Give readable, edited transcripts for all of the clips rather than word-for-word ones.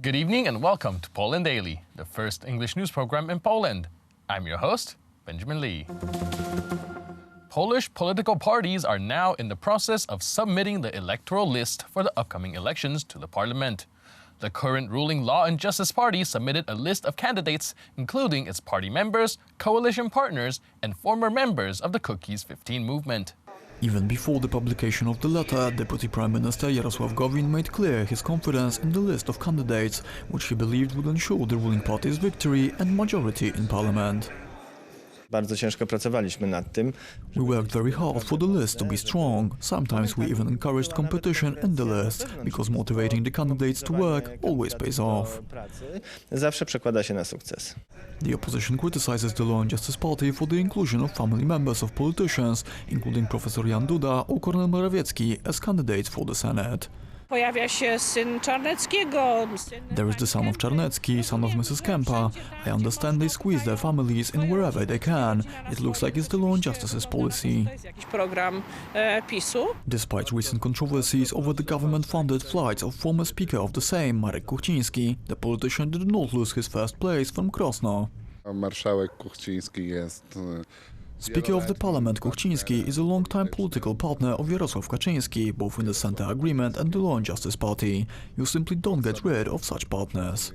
Good evening and welcome to Poland Daily, the first English news program in Poland. I'm your host, Benjamin Lee. Polish political parties are now in the process of submitting the electoral list for the upcoming elections to the parliament. The current ruling Law and Justice Party submitted a list of candidates, including its party members, coalition partners, and former members of the Cookies 15 movement. Even before the publication of the letter, Deputy Prime Minister Jarosław Gowin made clear his confidence in the list of candidates, which he believed would ensure the ruling party's victory and majority in parliament. Bardzo ciężko pracowaliśmy nad tym. We worked very hard for the list to be strong. Sometimes we even encouraged competition in the list, because motivating the candidates to work always pays off. Zawsze przekłada się na sukces. The opposition criticizes the Law and Justice Party for the inclusion of family members of politicians, including Professor Jan Duda or Kornel Morawiecki, as candidates for the Senate. Pojawia się syn Czarneckiego. There is the son of Czarnecki, son of Mrs. Kempa. I understand they squeeze their families in wherever they can. It looks like it's the Law and Justice's policy. Jakiś program PiS-u. Despite recent controversies over the government-funded flights of former Speaker of the Sejm, Marek Kuchciński, the politician did not lose his first place from Krosno. Marszałek Kuchciński jest... Speaker of the Parliament Kuchciński is a long-time political partner of Jarosław Kaczyński, both in the Center Agreement and the Law and Justice Party. You simply don't get rid of such partners.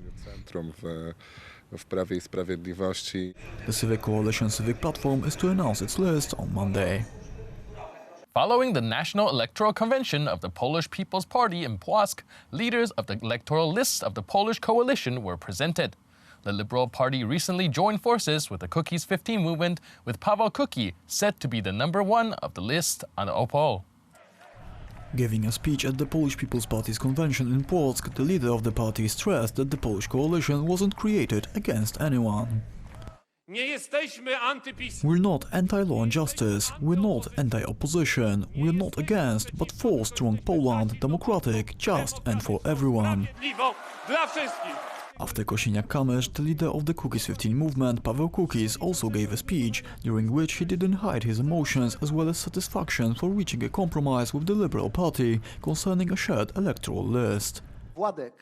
W Prawie i Sprawiedliwości. The Civic Coalition Civic Platform is to announce its list on Monday. Following the National Electoral Convention of the Polish People's Party in Płock, leaders of the electoral lists of the Polish coalition were presented. The Liberal Party recently joined forces with the Cookies 15 movement, with Paweł Kukiz set to be the number one of the list on the Opol. Giving a speech at the Polish People's Party's convention in Płock, the leader of the party stressed that the Polish coalition wasn't created against anyone. We're not anti-law and justice, we're not anti-opposition, we're not against, but for strong Poland, democratic, just and for everyone. After Kosiniak-Kamysz, the leader of the Cookies 15 movement, Paweł Kukiz, also gave a speech, during which he didn't hide his emotions as well as satisfaction for reaching a compromise with the Liberal Party concerning a shared electoral list. Władek,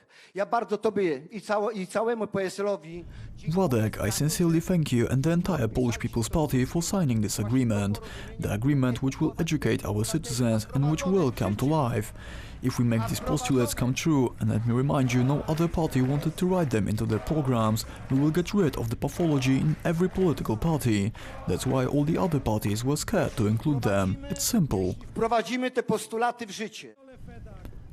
I sincerely thank you and the entire Polish People's Party for signing this agreement. The agreement which will educate our citizens and which will come to life. If we make these postulates come true, and let me remind you, no other party wanted to write them into their programs, we will get rid of the pathology in every political party. That's why all the other parties were scared to include them. It's simple.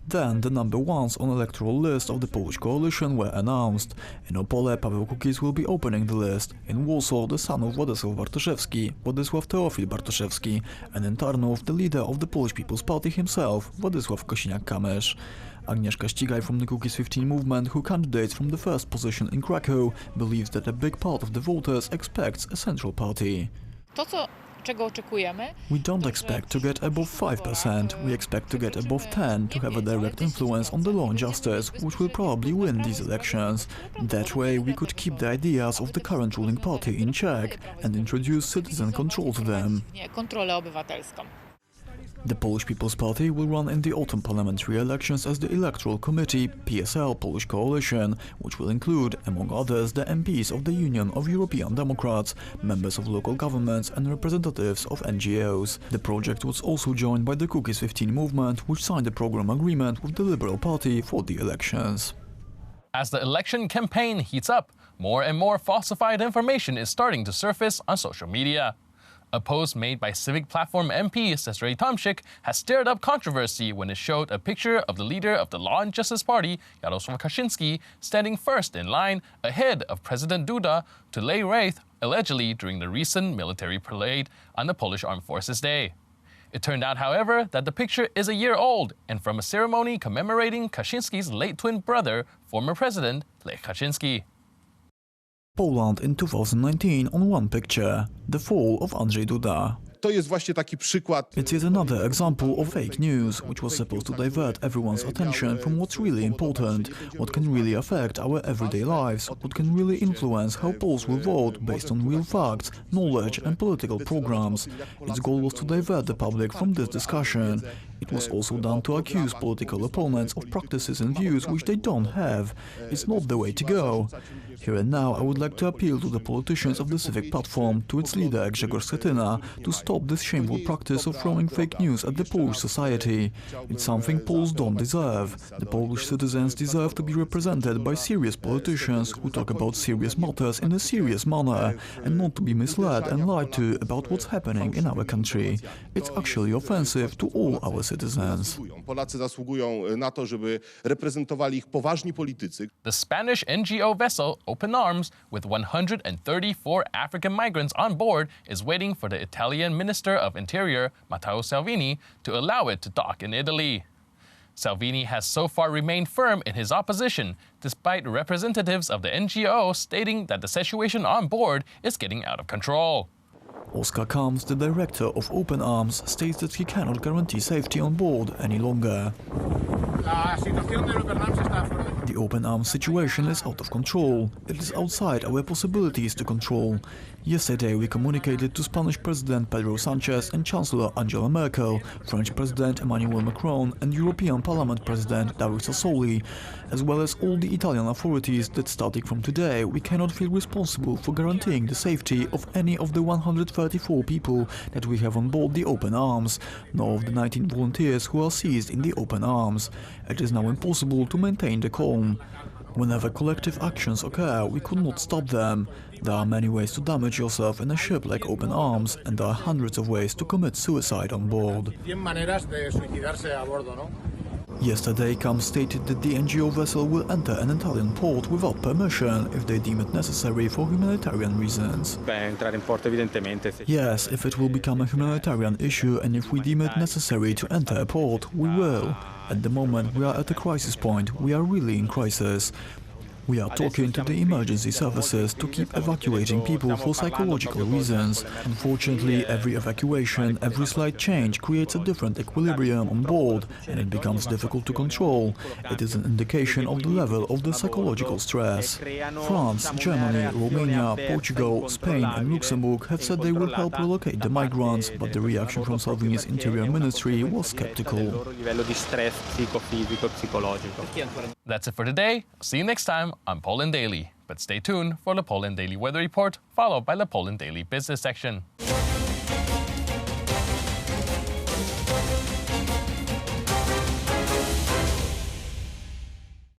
Then the number ones on electoral list of the Polish coalition were announced. In Opole, Paweł Kukiz will be opening the list. In Warsaw, the son of Władysław Bartoszewski, Władysław Teofil Bartoszewski, and in Tarnów, the leader of the Polish People's Party himself, Władysław Kosiniak-Kamysz. Agnieszka Ścigaj from the Cookies 15 movement, who candidates from the first position in Krakow, believes that a big part of the voters expects a central party. We don't expect to get above 5%, we expect to get above 10%, to have a direct influence on the Law and Justice, which will probably win these elections. That way we could keep the ideas of the current ruling party in check and introduce citizen control to them. The Polish People's Party will run in the autumn parliamentary elections as the Electoral Committee, PSL Polish Coalition, which will include, among others, the MPs of the Union of European Democrats, members of local governments and representatives of NGOs. The project was also joined by the Cookies 15 movement, which signed a program agreement with the Liberal Party for the elections. As the election campaign heats up, more and more falsified information is starting to surface on social media. A post made by Civic Platform MP Cezary Tomczyk has stirred up controversy when it showed a picture of the leader of the Law and Justice Party, Jarosław Kaczyński, standing first in line ahead of President Duda to lay wreath, allegedly during the recent military parade on the Polish Armed Forces Day. It turned out, however, that the picture is a year old and from a ceremony commemorating Kaczyński's late twin brother, former President Lech Kaczyński. Poland in 2019 on one picture, the fall of Andrzej Duda. to jest właśnie taki przykład. It's yet another example of fake news, which was supposed to divert everyone's attention from what's really important, what can really affect our everyday lives, what can really influence how Poles will vote based on real facts, knowledge and political programs. Its goal was to divert the public from this discussion. It was also done to accuse political opponents of practices and views which they don't have. It's not the way to go. Here and now I would like to appeal to the politicians of the Civic Platform, to its leader Grzegorz Schetyna, to stop this shameful practice of throwing fake news at the Polish society. It's something Poles don't deserve. The Polish citizens deserve to be represented by serious politicians who talk about serious matters in a serious manner, and not to be misled and lied to about what's happening in our country. It's actually offensive to all our citizens. Polacy zasługują na to, żeby reprezentowali ich poważni politycy. The Spanish NGO vessel Open Arms, with 134 African migrants on board, is waiting for the Italian Minister of Interior, Matteo Salvini, to allow it to dock in Italy. Salvini has so far remained firm in his opposition, despite representatives of the NGO stating that the situation on board is getting out of control. Oskar Kamps, the director of Open Arms, states that he cannot guarantee safety on board any longer. The Open Arms situation is out of control. It is outside our possibilities to control. Yesterday we communicated to Spanish President Pedro Sanchez and Chancellor Angela Merkel, French President Emmanuel Macron and European Parliament President Dario Sassoli, as well as all the Italian authorities that starting from today we cannot feel responsible for guaranteeing the safety of any of the 134 people that we have on board the Open Arms, nor of the 19 volunteers who are seized in the Open Arms. It is now impossible to maintain the calm. Whenever collective actions occur, we could not stop them. There are many ways to damage yourself in a ship like Open Arms, and there are hundreds of ways to commit suicide on board. Yesterday, Kamps stated that the NGO vessel will enter an Italian port without permission if they deem it necessary for humanitarian reasons. Yes, if it will become a humanitarian issue and if we deem it necessary to enter a port, we will. At the moment, we are at a crisis point. We are really in crisis. We are talking to the emergency services to keep evacuating people for psychological reasons. Unfortunately, every evacuation, every slight change creates a different equilibrium on board, and it becomes difficult to control. It is an indication of the level of the psychological stress. France, Germany, Romania, Portugal, Spain and Luxembourg have said they will help relocate the migrants, but the reaction from Salvini's Interior Ministry was skeptical. That's it for today. See you next time on Poland Daily. But stay tuned for the Poland Daily Weather Report, followed by the Poland Daily Business section.